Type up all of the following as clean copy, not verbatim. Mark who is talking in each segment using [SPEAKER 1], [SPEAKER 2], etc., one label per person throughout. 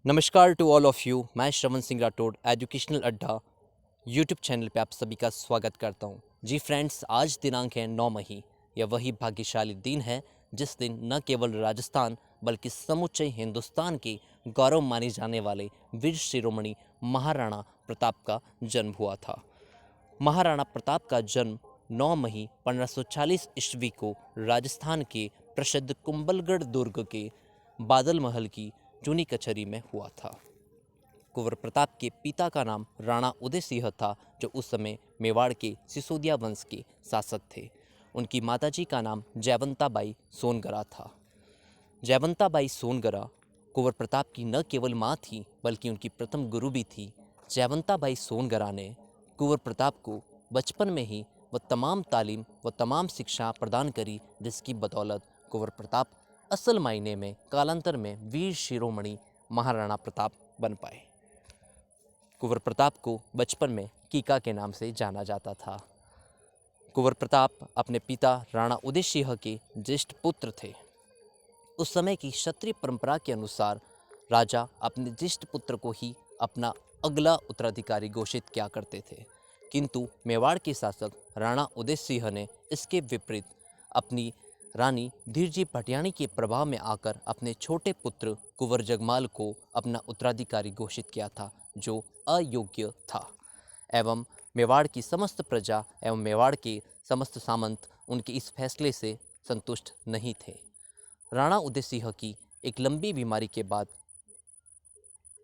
[SPEAKER 1] नमस्कार to all of you. मैं श्रवण Singh Rathore educational अड्डा यूट्यूब चैनल पे आप सभी का स्वागत करता हूँ। जी फ्रेंड्स, आज दिनांक है 9 मई। यह वही भाग्यशाली दिन है जिस दिन न केवल राजस्थान बल्कि समूचे हिंदुस्तान के गौरव माने जाने वाले वीर शिरोमणि महाराणा प्रताप का जन्म हुआ था। महाराणा प्रताप का जन्म 9 मई 1540 ईस्वी को राजस्थान के प्रसिद्ध कुंभलगढ़ दुर्ग के बादल महल की जूनी कचहरी में हुआ था। कुंवर प्रताप के पिता का नाम राणा उदय सिंह था, जो उस समय मेवाड़ के सिसोदिया वंश के शासक थे। उनकी माताजी का नाम जयवंताबाई सोनगरा था। जयवंताबाई सोनगरा कुंवर प्रताप की न केवल माँ थी बल्कि उनकी प्रथम गुरु भी थी। जयवंताबाई सोनगरा ने कुंवर प्रताप को बचपन में ही वह तमाम तालीम व तमाम शिक्षा प्रदान करी, जिसकी बदौलत कुंवर प्रताप असल मायने में कालांतर में वीर शिरोमणि महाराणा प्रताप बन पाए। कुंवर प्रताप को बचपन में कीका के नाम से जाना जाता था। कुंवर प्रताप अपने पिता राणा उदय सिंह के ज्येष्ठ पुत्र थे। उस समय की क्षत्रिय परंपरा के अनुसार राजा अपने ज्येष्ठ पुत्र को ही अपना अगला उत्तराधिकारी घोषित किया करते थे, किंतु मेवाड़ के शासक राणा उदय सिंह ने इसके विपरीत अपनी रानी धीरजी भटियाणी के प्रभाव में आकर अपने छोटे पुत्र कुंवर जगमाल को अपना उत्तराधिकारी घोषित किया था, जो अयोग्य था। एवं मेवाड़ की समस्त प्रजा एवं मेवाड़ के समस्त सामंत उनके इस फैसले से संतुष्ट नहीं थे। राणा उदय सिंह की एक लंबी बीमारी के बाद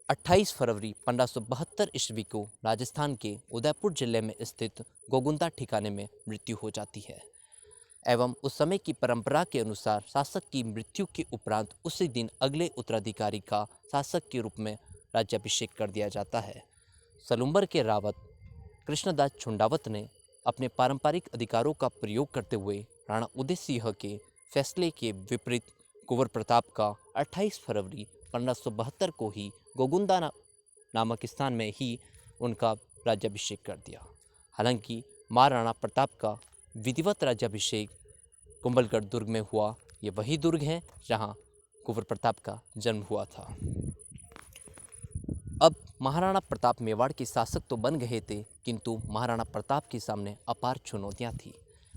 [SPEAKER 1] 28 फरवरी 1572 ईस्वी को राजस्थान के उदयपुर जिले में स्थित गोगुंदा ठिकाने में मृत्यु हो जाती है। एवं उस समय की परंपरा के अनुसार शासक की मृत्यु के उपरांत उसी दिन अगले उत्तराधिकारी का शासक के रूप में राज्याभिषेक कर दिया जाता है। सलुम्बर के रावत कृष्णदास छुंडावत ने अपने पारंपरिक अधिकारों का प्रयोग करते हुए राणा उदय सिंह के फैसले के विपरीत कुंवर प्रताप का 28 फरवरी 1572 को ही गोगुंदा नामक स्थान में ही उनका राज्याभिषेक कर दिया। हालांकि महाराणा प्रताप का विधिवत राज्याभिषेक कुंभलगढ़ दुर्ग में हुआ। ये वही दुर्ग है जहां कुंवर प्रताप का जन्म हुआ था। अब महाराणा प्रताप मेवाड़ के शासक तो बन गए थे, किंतु महाराणा प्रताप के सामने अपार चुनौतियां थी।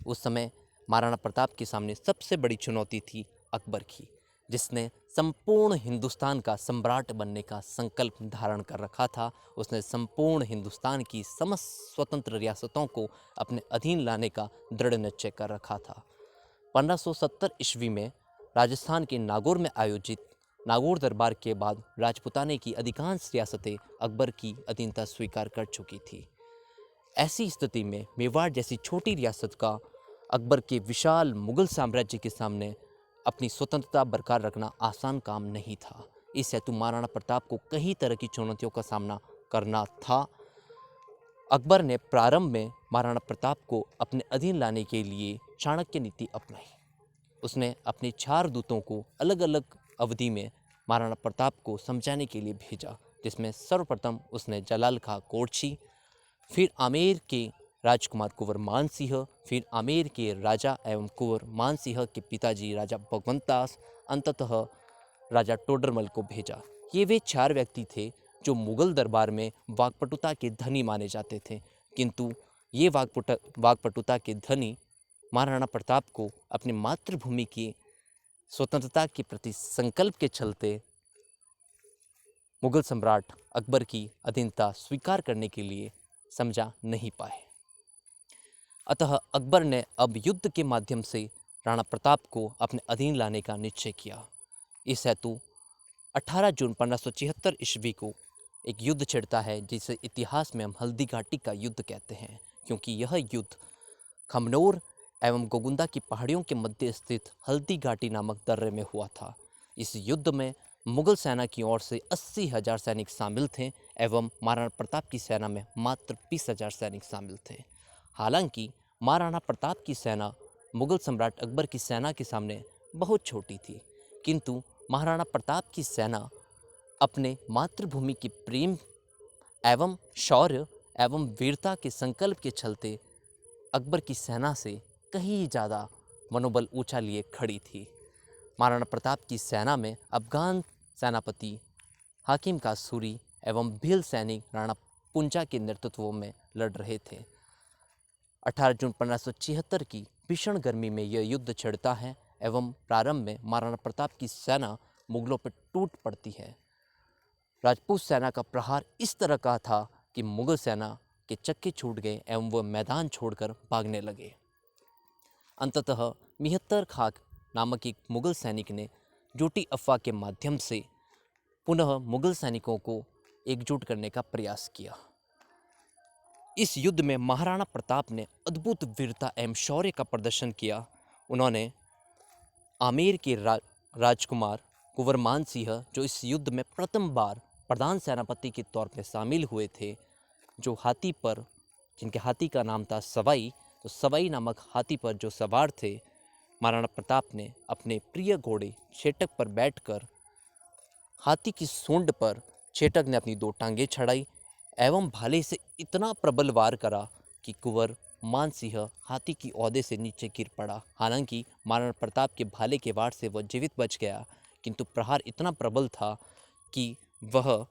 [SPEAKER 1] उस समय महाराणा प्रताप के सामने सबसे बड़ी चुनौती थी अकबर की, जिसने संपूर्ण हिंदुस्तान का सम्राट बनने का संकल्प धारण कर रखा था। उसने संपूर्ण हिंदुस्तान की समस्त स्वतंत्र रियासतों को अपने अधीन लाने का दृढ़ निश्चय कर रखा था। 1570 ईस्वी में राजस्थान के नागौर में आयोजित नागौर दरबार के बाद राजपुताने की अधिकांश रियासतें अकबर की अधीनता स्वीकार कर चुकी थी। ऐसी स्थिति में मेवाड़ जैसी छोटी रियासत का अकबर के विशाल मुगल साम्राज्य के सामने अपनी स्वतंत्रता बरकरार रखना आसान काम नहीं था। इस हेतु महाराणा प्रताप को कई तरह की चुनौतियों का सामना करना था। अकबर ने प्रारंभ में महाराणा प्रताप को अपने अधीन लाने के लिए चाणक्य नीति अपनाई। उसने अपने 4 दूतों को अलग अलग अवधि में महाराणा प्रताप को समझाने के लिए भेजा, जिसमें सर्वप्रथम उसने जलाल खां कोरछी, फिर आमेर के राजकुमार कुंवर मान सिंह, फिर आमेर के राजा एवं कुंवर मान सिंह के पिताजी राजा भगवंत दास, अंततः राजा टोडरमल को भेजा। ये वे 4 व्यक्ति थे जो मुगल दरबार में वाकपटुता के धनी माने जाते थे, किंतु ये वाकपटुता के धनी महाराणा प्रताप को अपनी मातृभूमि की स्वतंत्रता के प्रति संकल्प के चलते मुगल सम्राट अकबर की अधीनता स्वीकार करने के लिए समझा नहीं पाए। अतः अकबर ने अब युद्ध के माध्यम से राणा प्रताप को अपने अधीन लाने का निश्चय किया। इस हेतु 18 जून 1576 ईस्वी को एक युद्ध छिड़ता है, जिसे इतिहास में हम हल्दी घाटी का युद्ध कहते हैं, क्योंकि यह युद्ध खमनोर एवं गोगुंदा की पहाड़ियों के मध्य स्थित हल्दी घाटी नामक दर्रे में हुआ था। इस युद्ध में मुगल सेना की ओर से 80,000 सैनिक शामिल थे एवं महाराणा प्रताप की सेना में मात्र 20,000 सैनिक शामिल थे। हालांकि महाराणा प्रताप की सेना मुगल सम्राट अकबर की सेना के सामने बहुत छोटी थी, किंतु महाराणा प्रताप की सेना अपने मातृभूमि के प्रेम एवं शौर्य एवं वीरता के संकल्प के चलते अकबर की सेना से कहीं ज़्यादा मनोबल ऊंचा लिए खड़ी थी। महाराणा प्रताप की सेना में अफगान सेनापति हाकिम का सूरी एवं भील सैनिक राणा पुंजा के नेतृत्व में लड़ रहे थे। 18 जून 1576 की भीषण गर्मी में यह युद्ध छिड़ता है एवं प्रारंभ में महाराणा प्रताप की सेना मुगलों पर टूट पड़ती है। राजपूत सेना का प्रहार इस तरह का था कि मुगल सेना के चक्के छूट गए एवं वह मैदान छोड़कर भागने लगे। अंततः मिहत्तर खाक नामक एक मुगल सैनिक ने झूठी अफवाह के माध्यम से पुनः मुगल सैनिकों को एकजुट करने का प्रयास किया। इस युद्ध में महाराणा प्रताप ने अद्भुत वीरता एवं शौर्य का प्रदर्शन किया। उन्होंने आमेर के राजकुमार कुंवर मान सिंह, जो इस युद्ध में प्रथम बार प्रधान सेनापति के तौर पर शामिल हुए थे, जो हाथी पर, जिनके हाथी का नाम था सवाई, तो सवाई नामक हाथी पर जो सवार थे, महाराणा प्रताप ने अपने प्रिय घोड़े चेटक पर बैठकर हाथी की सूंड पर चेटक ने अपनी 2 टांगें चढ़ाई एवं भाले से इतना प्रबल वार करा कि कुंवर मान सिंह हाथी की ओहदे से नीचे गिर पड़ा। हालांकि महाराणा प्रताप के भाले के वार से वह जीवित बच गया, किंतु प्रहार इतना प्रबल था कि वह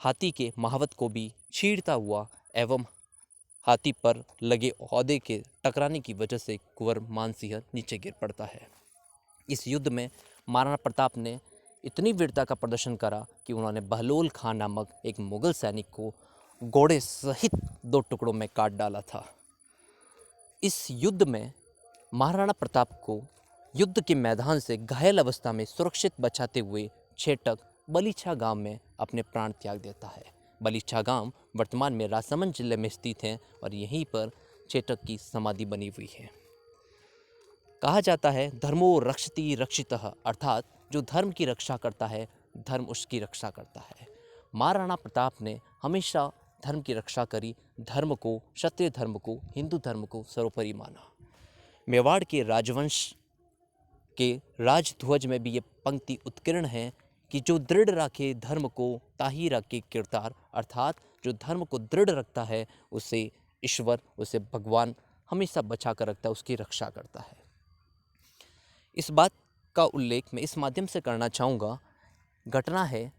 [SPEAKER 1] हाथी के महावत को भी चीरता हुआ एवं हाथी पर लगे ओहदे के टकराने की वजह से कुंवर मान सिंह नीचे गिर पड़ता है। इस युद्ध में महाराणा प्रताप ने इतनी वीरता का प्रदर्शन करा कि उन्होंने बहलोल खान नामक एक मुगल सैनिक को घोड़े सहित 2 टुकड़ों में काट डाला था। इस युद्ध में महाराणा प्रताप को युद्ध के मैदान से घायल अवस्था में सुरक्षित बचाते हुए चेटक बलीछा गांव में अपने प्राण त्याग देता है। बलीछा गांव वर्तमान में राजसमंद जिले में स्थित है और यहीं पर चेटक की समाधि बनी हुई है। कहा जाता है धर्मो रक्षति रक्षितः, अर्थात जो धर्म की रक्षा करता है, धर्म उसकी रक्षा करता है। महाराणा प्रताप ने हमेशा धर्म की रक्षा करी, धर्म को, क्षत्रिय धर्म को, हिंदू धर्म को सर्वोपरि माना। मेवाड़ के राजवंश के राजध्वज में भी ये पंक्ति उत्कीर्ण है कि जो दृढ़ रखे धर्म को ताही रखे किरदार, अर्थात जो धर्म को दृढ़ रखता है उसे ईश्वर, उसे भगवान हमेशा बचा कर रखता है, उसकी रक्षा करता है। इस बात का उल्लेख मैं इस माध्यम से करना चाहूँगा, घटना है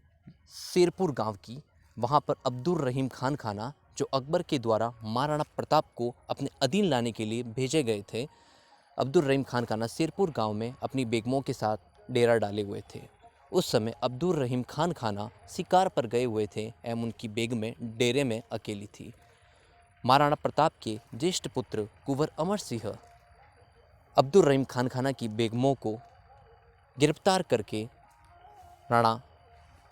[SPEAKER 1] शेरपुर गांव की। वहाँ पर अब्दुल रहीम खान खाना, जो अकबर के द्वारा महाराणा प्रताप को अपने अधीन लाने के लिए भेजे गए थे, अब्दुल रहीम खान खाना शेरपुर गांव में अपनी बेगमों के साथ डेरा डाले हुए थे। उस समय अब्दुल रहीम खान खाना शिकार पर गए हुए थे एवं उनकी बेगमें डेरे में अकेली थी। महाराणा प्रताप के ज्येष्ठ पुत्र कुंवर अमर सिंह अब्दुल रहीम खान खाना की बेगमों को गिरफ्तार करके राणा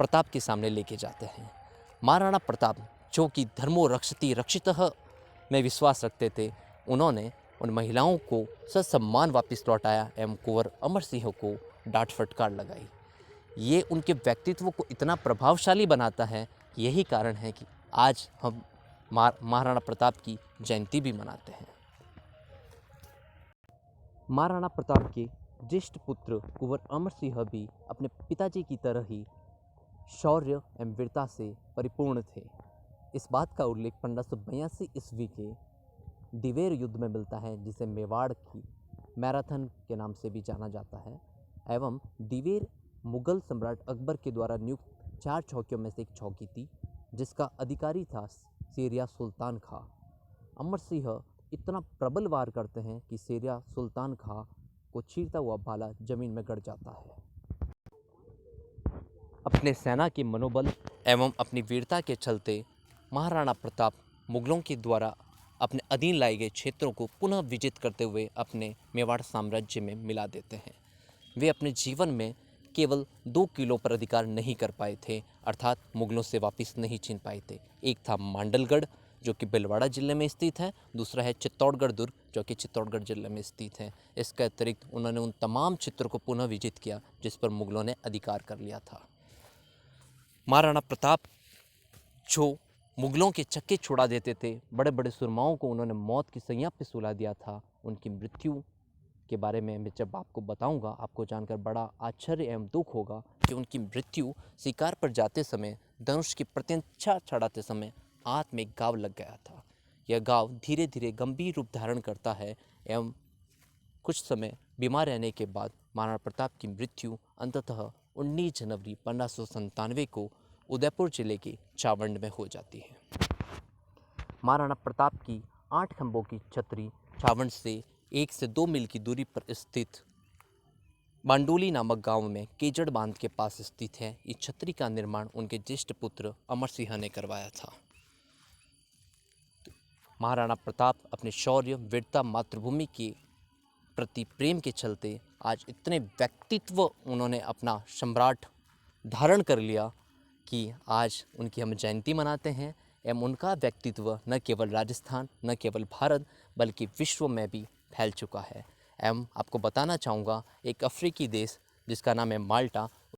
[SPEAKER 1] प्रताप के सामने लेके जाते हैं। महाराणा प्रताप, जो कि धर्मो रक्षति रक्षितः में विश्वास रखते थे, उन्होंने उन महिलाओं को ससम्मान वापस लौटाया एवं कुंवर अमर सिंह को डांट फटकार लगाई। ये उनके व्यक्तित्व को इतना प्रभावशाली बनाता है, यही कारण है कि आज हम महाराणा प्रताप की जयंती भी मनाते हैं। महाराणा प्रताप के ज्येष्ठ पुत्र कुंवर अमर सिंह भी अपने पिताजी की तरह ही शौर्य एवं वीरता से परिपूर्ण थे। इस बात का उल्लेख 1582 ईस्वी के दिवेर युद्ध में मिलता है, जिसे मेवाड़ की मैराथन के नाम से भी जाना जाता है। एवं दिवेर मुगल सम्राट अकबर के द्वारा नियुक्त 4 चौकियों में से एक चौकी थी, जिसका अधिकारी था शेरिया सुल्तान खां। अमर सिंह इतना प्रबल वार करते हैं कि शेरिया सुल्तान खां को चीरता हुआ भाला जमीन में गड़ जाता है। अपने सेना के मनोबल एवं अपनी वीरता के चलते महाराणा प्रताप मुगलों के द्वारा अपने अधीन लाए गए क्षेत्रों को पुनः विजित करते हुए अपने मेवाड़ साम्राज्य में मिला देते हैं। वे अपने जीवन में केवल 2 किलों पर अधिकार नहीं कर पाए थे, अर्थात मुगलों से वापस नहीं छीन पाए थे। एक था मांडलगढ़, जो कि भिलवाड़ा जिले में स्थित है, दूसरा है चित्तौड़गढ़ दुर्ग, जो कि चित्तौड़गढ़ जिले में स्थित है। इसके अतिरिक्त उन्होंने उन तमाम क्षेत्रों को पुनः विजित किया जिस पर मुगलों ने अधिकार कर लिया था। महाराणा प्रताप जो मुगलों के चक्के छुड़ा देते थे, बड़े बड़े सुरमाओं को उन्होंने मौत की सैया पे सुला दिया था, उनकी मृत्यु के बारे में मैं जब आपको बताऊंगा, आपको जानकर बड़ा आश्चर्य एवं दुख होगा कि उनकी मृत्यु शिकार पर जाते समय, धनुष की प्रत्यंचा चढ़ाते समय हाथ में घाव लग गया था। यह घाव धीरे धीरे गंभीर रूप धारण करता है एवं कुछ समय बीमार रहने के बाद महाराणा प्रताप की मृत्यु अंततः 19 जनवरी 1597 को उदयपुर जिले के चावंड में हो जाती है। महाराणा प्रताप की 8 खंभों की छतरी चावंड से 1 से 2 मील की दूरी पर स्थित बांडोली नामक गांव में केजड़ बांध के पास स्थित है। इस छतरी का निर्माण उनके ज्येष्ठ पुत्र अमर सिंह ने करवाया था। महाराणा प्रताप अपने शौर्य, वीरता, मातृभूमि के प्रति प्रेम के चलते आज इतने व्यक्तित्व उन्होंने अपना सम्राट धारण कर लिया कि आज उनकी हम जयंती मनाते हैं। एवं उनका व्यक्तित्व न केवल राजस्थान, न केवल भारत, बल्कि विश्व में भी फैल चुका है। एवं आपको बताना चाहूँगा, एक अफ्रीकी देश जिसका नाम है माल्टा,